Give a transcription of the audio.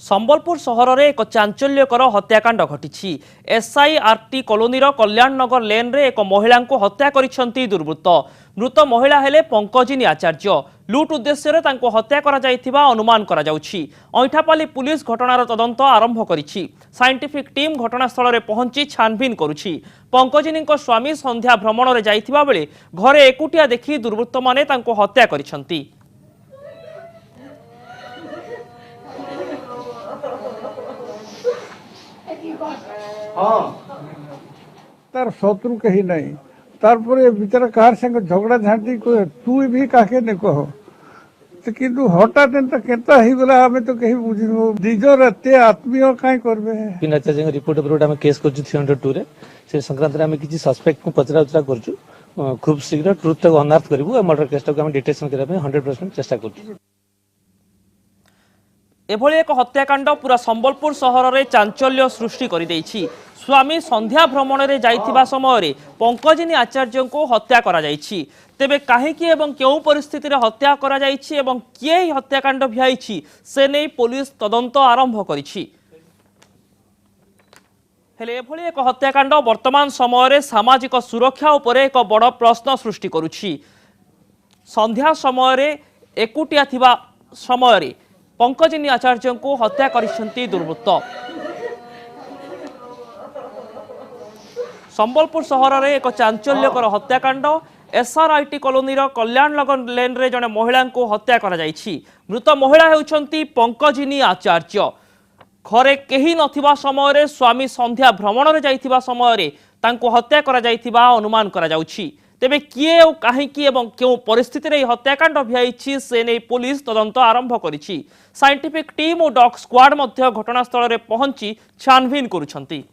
संबलपुर सहर में एक चांचल्यकर हत्याकांड घटी एसआईआरटी कॉलोनी कल्याण नगर लेन रे एक महिला को हत्या करिसेंती दुर्वृत्त। मृत महिला हेले पंकजिनी आचार्य। लुट उद्देश्य हत्या करा जायथिबा अनुमान करा जाउछि। ऐठापाली पुलिस घटनार तदंत आरंभ करिछि। साइंटिफिक टीम घटनास्थल में पहुंची छानबीन करुछि। पंकजिनी स्वामी संध्या भ्रमण में जाइथिबा बेले घरे एकुटिया देखि दुर्वृत्त माने तांको हत्या करिसेंती। तार शत्रु कहीं नहीं तारपरे बेचारा कार संग झगड़ा झांटी को तू भी काके ने कहो तो किंतु हठात केता ही गला हमें तो कहीं बुझिनो दिजर एते आत्मीय काई करबे पिनाचा जंग रिपोर्ट पर हम केस करछु 302 रे से संक्रांत रे हम किछि सस्पेक्ट को पचरा उचरा करछु। खूब शीघ्र ट्रुथ तक अनर्थ करबु। मर्डर केस तक हम डिटेक्शन करबे 100% चेष्टा करछु। एभली एक हत्याकांड पूरा संबलपुर सहर में चांचल्य सृष्टि कर देछि। स्वामी संध्या भ्रमण में जाइथिबा समय पंकजिनी आचार्य को हत्या करा जाइछि। तेबे काहेकि एवं केउ परिस्थिति रे हत्या करा जाइछि एवं किए हत्याकांड भियाइछि से नै पुलिस तदंत आरंभ करिछि। हेले एभली एक हत्याकांड वर्तमान समय रे सामाजिक सुरक्षा उपरे एक बड़ प्रश्न सृष्टि करुछि। संध्या समय रे एकुटिया थिबा समय रे पंकजिनी आचार्य को हत्या करिसेंती दुर्वृत्त। संबलपुर सहर में एक चांचल्यकर हत्याकांड एसआरआईटी कॉलोनी कल्याण नगर लेन रे जने महिला को हत्या करा जाइछि। मृत महिला हेउछंती पंकजिनी आचार्य। घरे केही नथिबा समय रे स्वामी संध्या भ्रमण रे जाइथिबा समय रे तांको हत्या करा जाइथिबा अनुमान करा जाउछि। तेबे किए और काहेकि एवं केउ परिस्थिति रे हत्याकांड भियाइछि से नै पुलिस तदंत आरंभ करिछि। साइंटिफिक टीम और डॉग स्क्वाड मध्य घटनास्थल रे पहुंची छानबीन करुछंती।